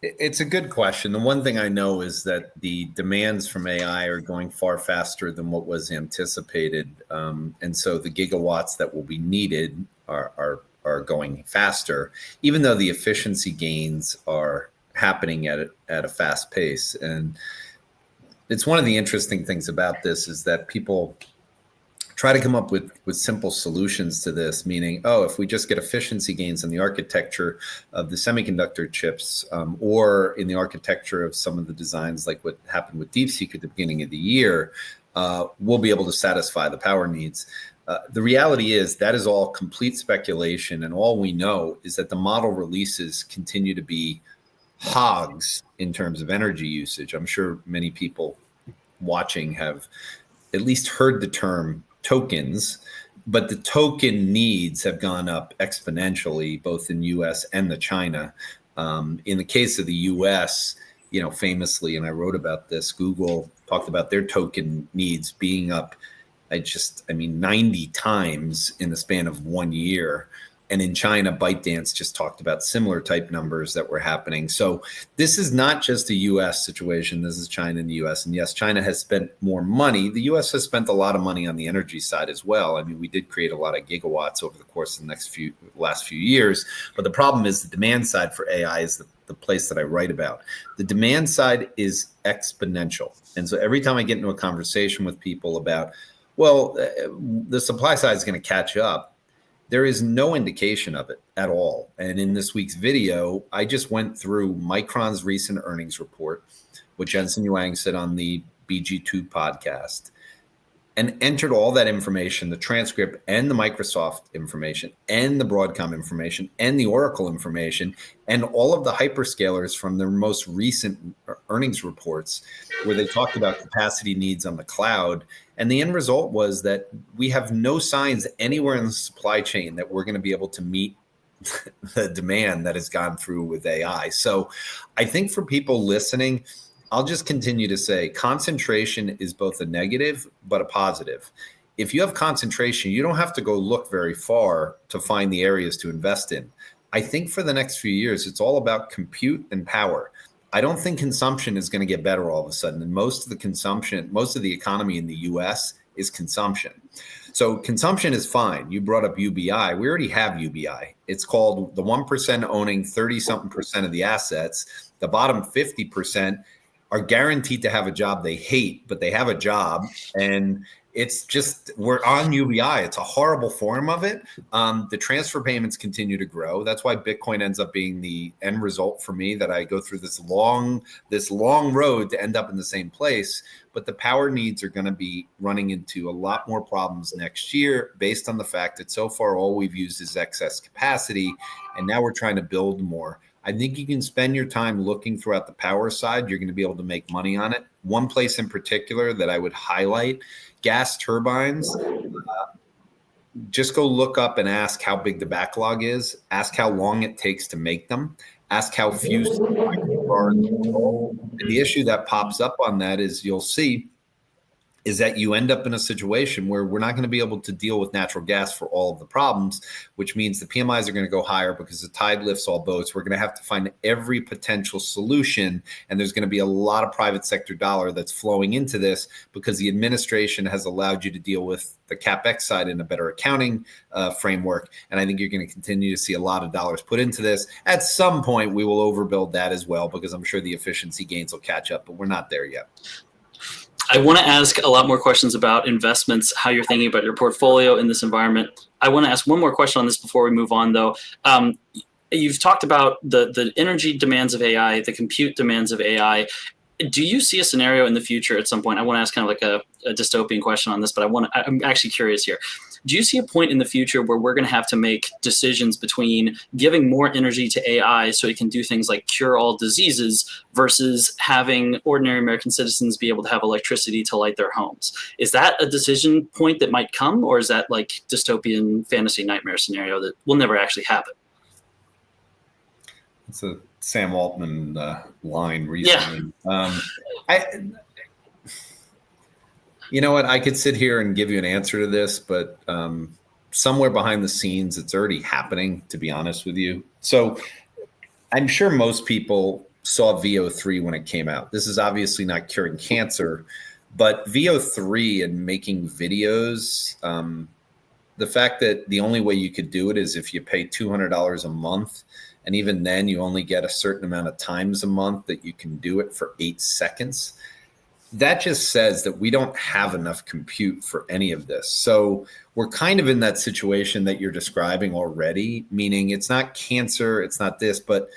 S1: It's a good question. The one thing I know is that the demands from AI are going far faster than what was anticipated. And so the gigawatts that will be needed are going faster, even though the efficiency gains are happening at a fast pace. And it's one of the interesting things about this is that people try to come up with simple solutions to this, meaning, if we just get efficiency gains in the architecture of the semiconductor chips or in the architecture of some of the designs like what happened with DeepSeek at the beginning of the year, we'll be able to satisfy the power needs. The reality is that is all complete speculation, and all we know is that the model releases continue to be hogs in terms of energy usage. I'm sure many people watching have at least heard the term tokens, but the token needs have gone up exponentially, both in US and the China. In the case of the US, famously, and I wrote about this, Google talked about their token needs being up, 90 times in the span of 1 year. And in China, ByteDance just talked about similar type numbers that were happening. So this is not just a US situation. This is China and the US. And yes, China has spent more money. The US has spent a lot of money on the energy side as well. We did create a lot of gigawatts over the course of the last few years. But the problem is the demand side for AI is the place that I write about. The demand side is exponential. And so every time I get into a conversation with people about, the supply side is going to catch up, there is no indication of it at all. And in this week's video, I just went through Micron's recent earnings report, what Jensen Huang said on the BG2 podcast, and entered all that information, the transcript and the Microsoft information and the Broadcom information and the Oracle information and all of the hyperscalers from their most recent earnings reports where they talked about capacity needs on the cloud. And the end result was that we have no signs anywhere in the supply chain that we're going to be able to meet the demand that has gone through with AI. So I think for people listening, I'll just continue to say concentration is both a negative, but a positive. If you have concentration, you don't have to go look very far to find the areas to invest in. I think for the next few years, it's all about compute and power. I don't think consumption is going to get better all of a sudden. And most of the economy in the US is consumption. So consumption is fine. You brought up UBI. We already have UBI. It's called the 1% owning 30-something% of the assets. The bottom 50% are guaranteed to have a job they hate, but they have a job. And it's just, we're on UBI. It's a horrible form of it. The transfer payments continue to grow. That's why Bitcoin ends up being the end result for me, that I go through this long road to end up in the same place. But the power needs are going to be running into a lot more problems next year based on the fact that so far all we've used is excess capacity. And now we're trying to build more. I think you can spend your time looking throughout the power side. You're going to be able to make money on it. One place in particular that I would highlight, gas turbines. Just go look up and ask how big the backlog is. Ask how long it takes to make them. Ask how few are in the world. And the issue that pops up on that is you'll see is that you end up in a situation where we're not going to be able to deal with natural gas for all of the problems, which means the PMIs are going to go higher because the tide lifts all boats. We're going to have to find every potential solution. And there's going to be a lot of private sector dollar that's flowing into this because the administration has allowed you to deal with the CapEx side in a better accounting framework. And I think you're going to continue to see a lot of dollars put into this. At some point, we will overbuild that as well, because I'm sure the efficiency gains will catch up, but we're not there yet.
S2: I want to ask a lot more questions about investments, how you're thinking about your portfolio in this environment. I want to ask one more question on this before we move on, though. You've talked about the energy demands of AI, the compute demands of AI. Do you see a scenario in the future at some point? I want to ask kind of like a dystopian question on this, but I'm actually curious here. Do you see a point in the future where we're going to have to make decisions between giving more energy to AI so it can do things like cure all diseases versus having ordinary American citizens be able to have electricity to light their homes? Is that a decision point that might come, or is that like dystopian fantasy nightmare scenario that will never actually happen?
S1: It's a Sam Altman line recently. Yeah. You know what? I could sit here and give you an answer to this, but somewhere behind the scenes, it's already happening, to be honest with you. So I'm sure most people saw VO3 when it came out. This is obviously not curing cancer, but VO3 and making videos, the fact that the only way you could do it is if you pay $200 a month. And even then, you only get a certain amount of times a month that you can do it for 8 seconds. That just says that we don't have enough compute for any of this. So we're kind of in that situation that you're describing already, meaning it's not cancer, it's not this, but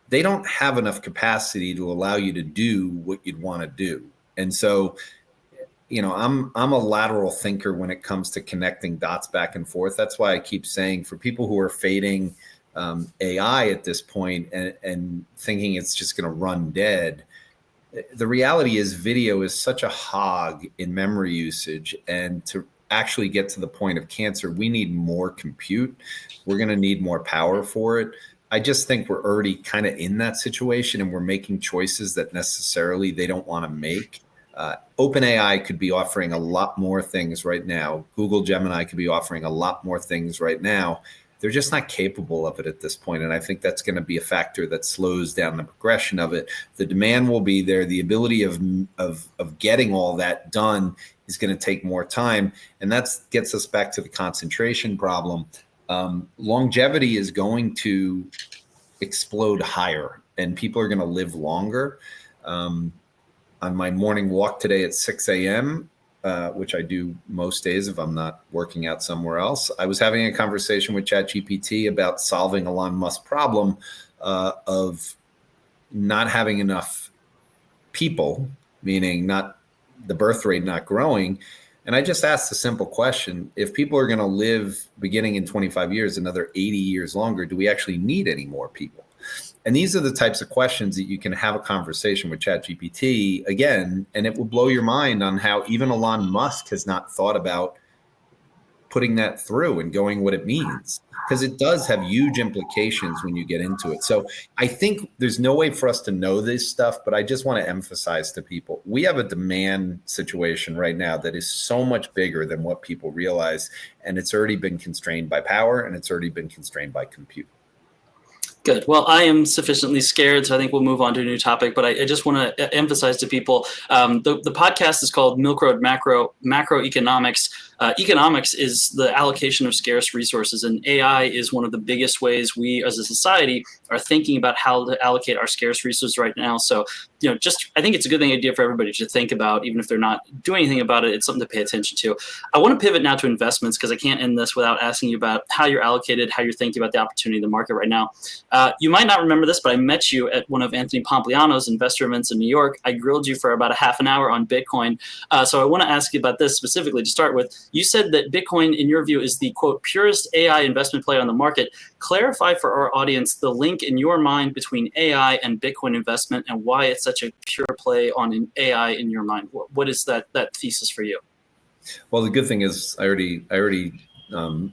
S1: they don't have enough capacity to allow you to do what you'd want to do. And so, you know, I'm a lateral thinker when it comes to connecting dots back and forth. That's why I keep saying for people who are fading AI at this point and thinking it's just going to run dead, the reality is video is such a hog in memory usage, and to actually get to the point of cancer, we need more compute. We're going to need more power for it. I just think we're already kind of in that situation, and we're making choices that necessarily they don't want to make. OpenAI could be offering a lot more things right now. Google Gemini could be offering a lot more things right now. They're just not capable of it at this point. And I think that's going to be a factor that slows down the progression of it. The demand will be there. The ability of getting all that done is going to take more time. And that gets us back to the concentration problem. Longevity is going to explode higher, and people are going to live longer. On my morning walk today at 6 a.m., which I do most days if I'm not working out somewhere else, I was having a conversation with ChatGPT about solving Elon Musk's problem of not having enough people, meaning not the birth rate not growing. And I just asked a simple question. If people are going to live beginning in 25 years, another 80 years longer, do we actually need any more people? And these are the types of questions that you can have a conversation with ChatGPT again, and it will blow your mind on how even Elon Musk has not thought about putting that through and going what it means, because it does have huge implications when you get into it. So I think there's no way for us to know this stuff, but I just want to emphasize to people, we have a demand situation right now that is so much bigger than what people realize. And it's already been constrained by power, and it's already been constrained by compute.
S2: Good. Well, I am sufficiently scared, so I think we'll move on to a new topic. But I just want to emphasize to people, the podcast is called Milk Road Macroeconomics. Economics is the allocation of scarce resources, and AI is one of the biggest ways we as a society are thinking about how to allocate our scarce resources right now. So, I think it's a good idea for everybody to think about, even if they're not doing anything about it. It's something to pay attention to. I want to pivot now to investments, because I can't end this without asking you about how you're allocated, how you're thinking about the opportunity in the market right now. You might not remember this, but I met you at one of Anthony Pompliano's investor events in New York. I grilled you for about a half an hour on Bitcoin. So I want to ask you about this specifically to start with. You said that Bitcoin, in your view, is the, quote, purest AI investment play on the market. Clarify for our audience the link in your mind between AI and Bitcoin investment, and why it's such a pure play on AI in your mind. What is that thesis for you?
S1: Well, the good thing is I already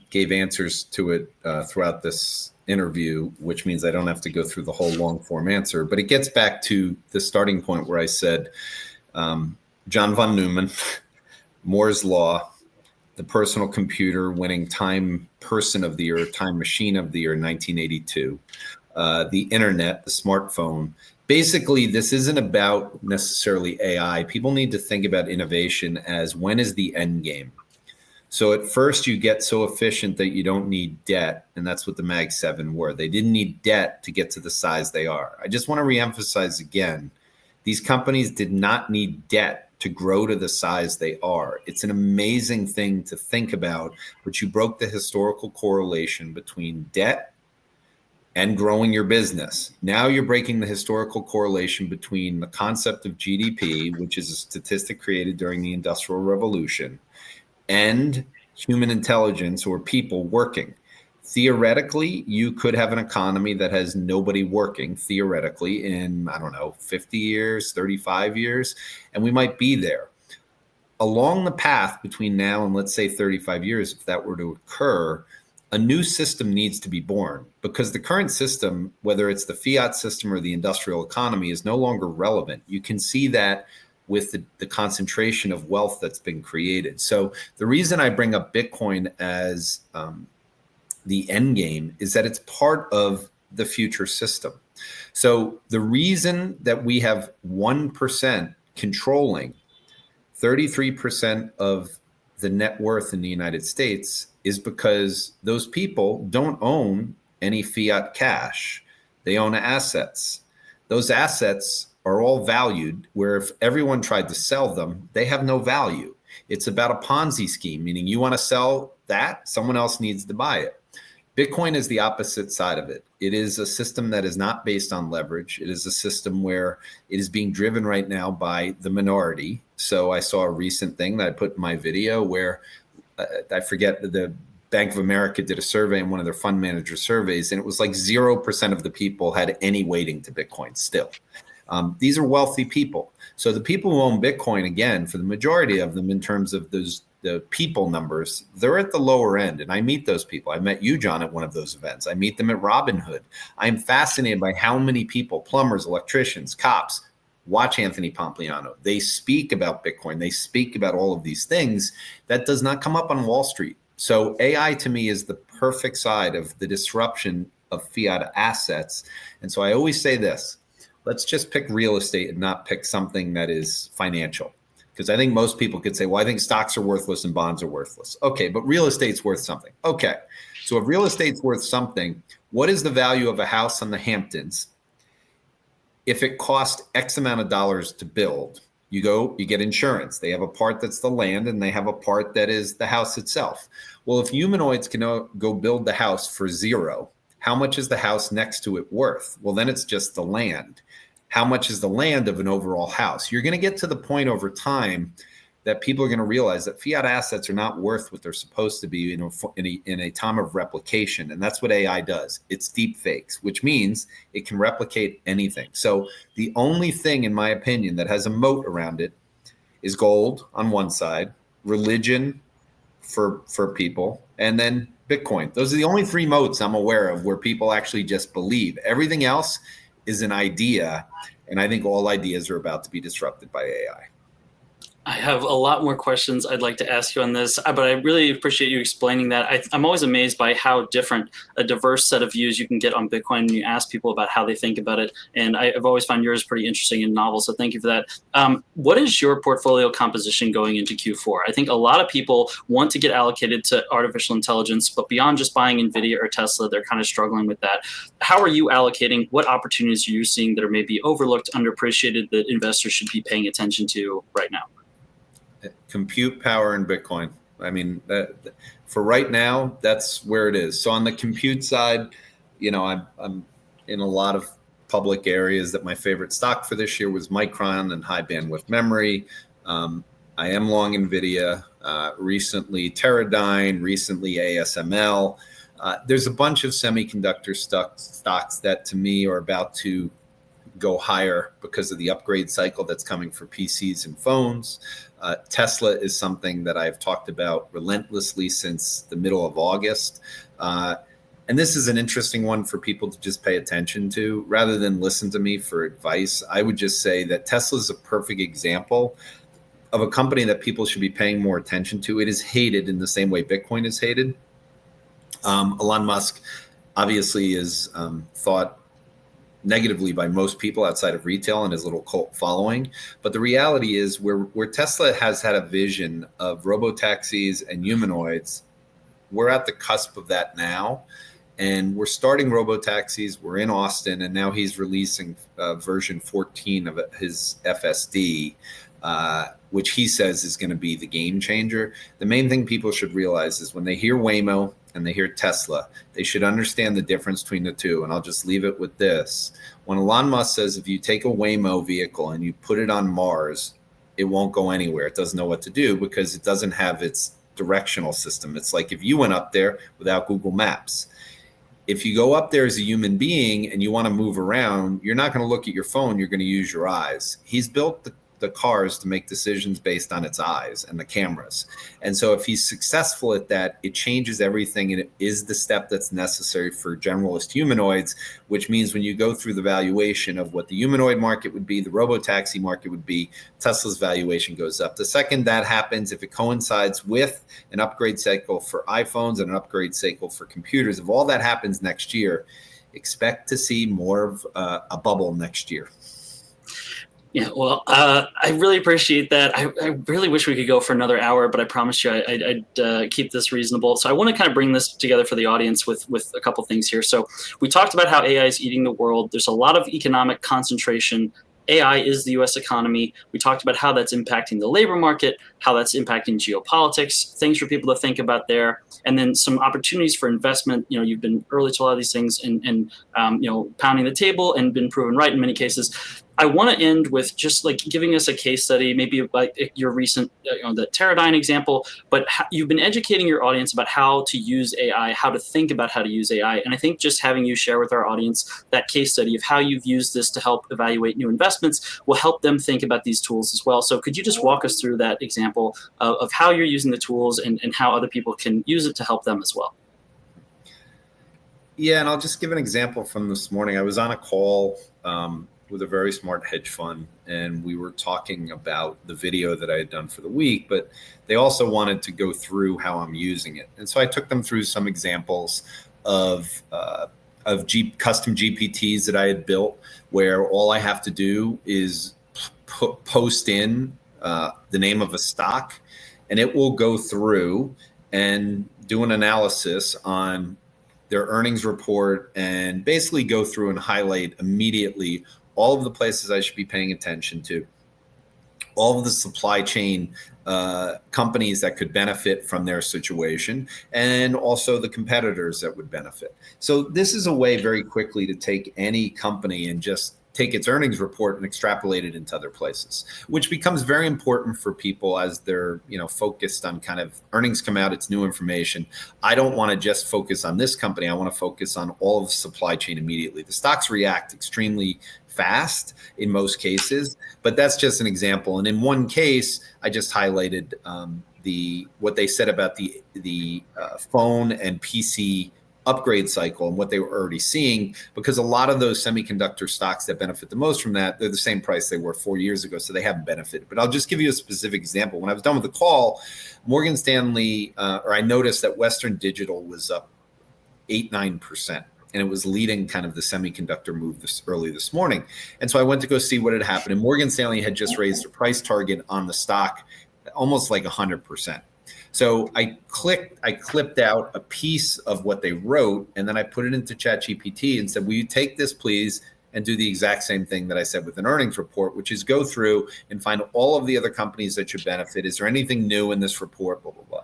S1: gave answers to it throughout this interview, which means I don't have to go through the whole long form answer. But it gets back to the starting point where I said John von Neumann, Moore's Law, the personal computer winning Time Person of the Year, Time Machine of the Year in 1982, the internet, the smartphone. Basically, this isn't about necessarily AI. People need to think about innovation as, when is the end game? So at first you get so efficient that you don't need debt. And that's what the Mag 7 were. They didn't need debt to get to the size they are. I just want to reemphasize again, these companies did not need debt to grow to the size they are. It's an amazing thing to think about, but you broke the historical correlation between debt and growing your business. Now you're breaking the historical correlation between the concept of GDP, which is a statistic created during the Industrial Revolution, and human intelligence, or people working. Theoretically, you could have an economy that has nobody working, theoretically, in, 50 years, 35 years, and we might be there. Along the path between now and, let's say, 35 years, if that were to occur, a new system needs to be born, because the current system, whether it's the fiat system or the industrial economy, is no longer relevant. You can see that with the concentration of wealth that's been created. So the reason I bring up Bitcoin as the end game is that it's part of the future system. So the reason that we have 1% controlling 33% of the net worth in the United States is because those people don't own any fiat cash. They own assets. Those assets are all valued, where if everyone tried to sell them, they have no value. It's about a Ponzi scheme, meaning you want to sell that, someone else needs to buy it. Bitcoin is the opposite side of it. It is a system that is not based on leverage. It is a system where it is being driven right now by the minority. So I saw a recent thing that I put in my video where I forget, the Bank of America did a survey in one of their fund manager surveys, and it was like 0% of the people had any weighting to Bitcoin still. These are wealthy people. So the people who own Bitcoin, again, for the majority of them, in terms of the people numbers, they're at the lower end. And I meet those people. I met you, John, at one of those events. I meet them at Robinhood. I'm fascinated by how many people, plumbers, electricians, cops, watch Anthony Pompliano. They speak about Bitcoin. They speak about all of these things. That does not come up on Wall Street. So AI to me is the perfect side of the disruption of fiat assets. And so I always say this: let's just pick real estate and not pick something that is financial. Because I think most people could say, well, I think stocks are worthless and bonds are worthless. Okay, but real estate's worth something. Okay, so if real estate's worth something, what is the value of a house in the Hamptons? If it cost X amount of dollars to build, you get insurance. They have a part that's the land, and they have a part that is the house itself. Well, if humanoids can go build the house for zero, how much is the house next to it worth? Well, then it's just the land. how much is the land of an overall house. You're going to get to the point over time that people are going to realize that fiat assets are not worth what they're supposed to be in a time of replication. And that's what AI does. It's deep fakes, which means it can replicate anything. So the only thing, in my opinion, that has a moat around it is gold on one side, religion for people, and then Bitcoin. Those are the only three moats I'm aware of where people actually just believe. Everything else is an idea. And I think all ideas are about to be disrupted by AI.
S2: I have a lot more questions I'd like to ask you on this, but I really appreciate you explaining that. I'm always amazed by how different a diverse set of views you can get on Bitcoin when you ask people about how they think about it. And I've always found yours pretty interesting and novel, so thank you for that. What is your portfolio composition going into Q4? I think a lot of people want to get allocated to artificial intelligence, but beyond just buying NVIDIA or Tesla, they're kind of struggling with that. How are you allocating? What opportunities are you seeing that are maybe overlooked, underappreciated, that investors should be paying attention to right now?
S1: Compute power and Bitcoin. I mean, for right now, that's where it is. So on the compute side, I'm in a lot of public areas that my favorite stock for this year was Micron and high bandwidth memory. I am long NVIDIA, recently Teradyne, recently ASML. There's a bunch of semiconductor stocks that to me are about to go higher because of the upgrade cycle that's coming for PCs and phones. Tesla is something that I've talked about relentlessly since the middle of August. And this is an interesting one for people to just pay attention to rather than listen to me for advice. I would just say that Tesla is a perfect example of a company that people should be paying more attention to. It is hated in the same way Bitcoin is hated. Elon Musk obviously is thought negatively by most people outside of retail and his little cult following. But the reality is where Tesla has had a vision of robo-taxis and humanoids, we're at the cusp of that now. And we're starting robo-taxis. We're in Austin, and now he's releasing version 14 of his FSD, which he says is going to be the game changer. The main thing people should realize is when they hear Waymo and they hear Tesla, they should understand the difference between the two. And I'll just leave it with this. When Elon Musk says if you take a Waymo vehicle and you put it on Mars, it won't go anywhere. It doesn't know what to do because it doesn't have its directional system. It's like if you went up there without Google Maps. If you go up there as a human being and you want to move around, you're not going to look at your phone. You're going to use your eyes. He's built the cars to make decisions based on its eyes and the cameras. And so if he's successful at that, it changes everything. And it is the step that's necessary for generalist humanoids, which means when you go through the valuation of what the humanoid market would be, the robo-taxi market would be, Tesla's valuation goes up. The second that happens, if it coincides with an upgrade cycle for iPhones and an upgrade cycle for computers, if all that happens next year, expect to see more of a bubble next year.
S2: Yeah, well, I really appreciate that. I really wish we could go for another hour, but I promise you I'd keep this reasonable. So I want to kind of bring this together for the audience with a couple things here. So we talked about how AI is eating the world. There's a lot of economic concentration. AI is the U.S. economy. We talked about how that's impacting the labor market, how that's impacting geopolitics, things for people to think about there, and then some opportunities for investment. You've been early to a lot of these things and pounding the table and been proven right in many cases. I want to end with just like giving us a case study, maybe like your recent, the Teradyne example, but you've been educating your audience about how to use AI, how to think about how to use AI. And I think just having you share with our audience that case study of how you've used this to help evaluate new investments will help them think about these tools as well. So could you just walk us through that example of how you're using the tools and how other people can use it to help them as well?
S1: Yeah, and I'll just give an example from this morning. I was on a call with a very smart hedge fund, and we were talking about the video that I had done for the week, but they also wanted to go through how I'm using it. And so I took them through some examples of custom GPTs that I had built, where all I have to do is post in the name of a stock, and it will go through and do an analysis on their earnings report and basically go through and highlight immediately all of the places I should be paying attention to, all of the supply chain companies that could benefit from their situation, and also the competitors that would benefit. So this is a way very quickly to take any company and just take its earnings report and extrapolate it into other places, which becomes very important for people as they're, focused on kind of earnings come out, it's new information. I don't want to just focus on this company. I want to focus on all of the supply chain immediately. The stocks react extremely fast in most cases, but that's just an example. And in one case, I just highlighted what they said about the phone and PC upgrade cycle and what they were already seeing, because a lot of those semiconductor stocks that benefit the most from that, they're the same price they were 4 years ago, so they haven't benefited. But I'll just give you a specific example. When I was done with the call, Morgan Stanley, I noticed that Western Digital was up 8-9%. And it was leading kind of the semiconductor move early this morning. And so I went to go see what had happened. And Morgan Stanley had just raised the price target on the stock almost like 100%. So I clipped out a piece of what they wrote, and then I put it into ChatGPT and said, will you take this, please, and do the exact same thing that I said with an earnings report, which is go through and find all of the other companies that should benefit. Is there anything new in this report, blah, blah, blah.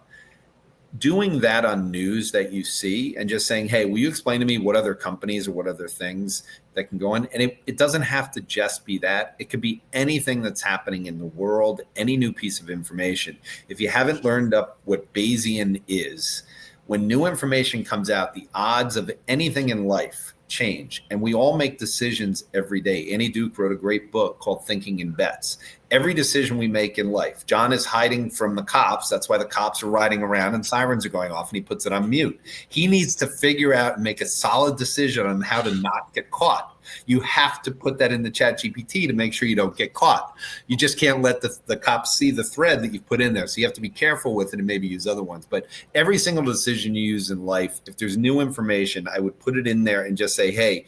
S1: Doing that on news that you see and just saying, hey, will you explain to me what other companies or what other things that can go on? And it doesn't have to just be that. It could be anything that's happening in the world, any new piece of information. If you haven't learned up what Bayesian is, when new information comes out, the odds of anything in life change. And we all make decisions every day. Annie Duke wrote a great book called Thinking in Bets. Every decision we make in life. John is hiding from the cops. That's why the cops are riding around and sirens are going off, and he puts it on mute. He needs to figure out and make a solid decision on how to not get caught. You have to put that in the ChatGPT to make sure you don't get caught. You just can't let the cops see the thread that you've put in there. So you have to be careful with it and maybe use other ones. But every single decision you use in life, if there's new information, I would put it in there and just say, hey,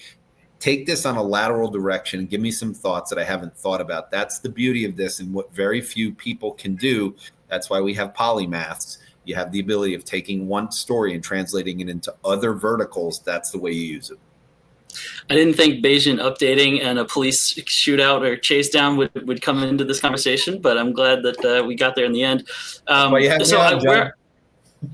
S1: take this on a lateral direction and give me some thoughts that I haven't thought about. That's the beauty of this and what very few people can do. That's why we have polymaths. You have the ability of taking one story and translating it into other verticals. That's the way you use it.
S2: I didn't think Bayesian updating and a police shootout or chase down would come into this conversation, but I'm glad that we got there in the end.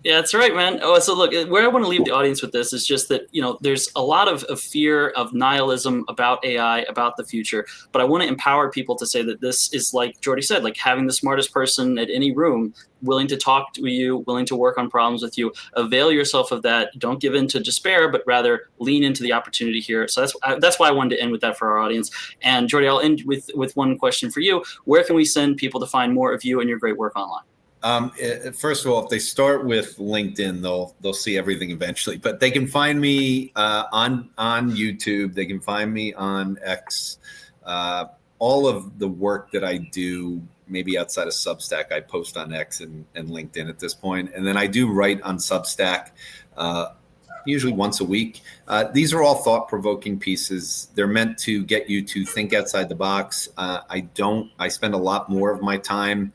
S2: Yeah, that's right, man. Oh, so look, where I want to leave the audience with this is just that, there's a lot of fear of nihilism about AI, about the future. But I want to empower people to say that this is, like Jordi said, like having the smartest person at any room willing to talk to you, willing to work on problems with you. Avail yourself of that. Don't give in to despair, but rather lean into the opportunity here. So that's why I wanted to end with that for our audience. And Jordi, I'll end with one question for you. Where can we send people to find more of you and your great work online?
S1: First of all, if they start with LinkedIn, they'll see everything eventually. But they can find me on YouTube. They can find me on X. All of the work that I do, maybe outside of Substack, I post on X and LinkedIn at this point. And then I do write on Substack usually once a week. These are all thought-provoking pieces. They're meant to get you to think outside the box. I spend a lot more of my time,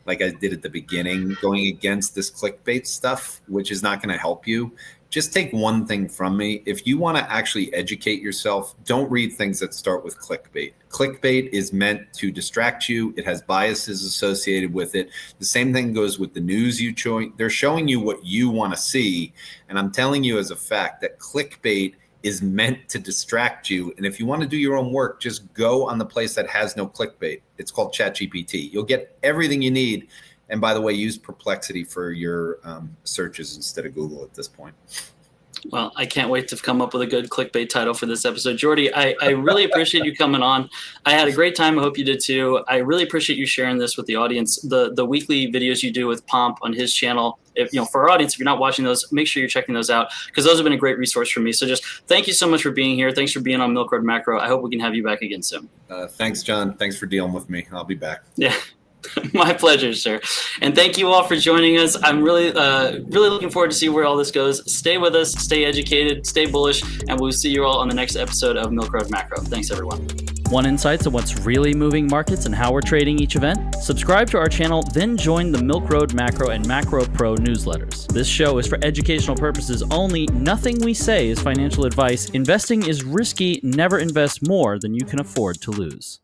S1: like I did at the beginning, going against this clickbait stuff, which is not going to help you. Just take one thing from me. If you want to actually educate yourself, don't read things that start with clickbait. Clickbait is meant to distract you. It has biases associated with it. The same thing goes with the news they're showing you what you want to see. And I'm telling you as a fact that clickbait is meant to distract you. And if you want to do your own work, just go on the place that has no clickbait. It's called ChatGPT. You'll get everything you need. And by the way, use Perplexity for your searches instead of Google at this point.
S2: Well, I can't wait to come up with a good clickbait title for this episode. Jordi, I really appreciate you coming on. I had a great time. I hope you did too. I really appreciate you sharing this with the audience. The weekly videos you do with Pomp on his channel, for our audience, if you're not watching those, make sure you're checking those out because those have been a great resource for me. So just thank you so much for being here. Thanks for being on Milk Road Macro. I hope we can have you back again soon.
S1: Thanks, John. Thanks for dealing with me. I'll be back.
S2: Yeah. My pleasure, sir. And thank you all for joining us. I'm really looking forward to see where all this goes. Stay with us, stay educated, stay bullish, and we'll see you all on the next episode of Milk Road Macro. Thanks, everyone. Want insights on what's really moving markets and how we're trading each event? Subscribe to our channel, then join the Milk Road Macro and Macro Pro newsletters. This show is for educational purposes only. Nothing we say is financial advice. Investing is risky. Never invest more than you can afford to lose.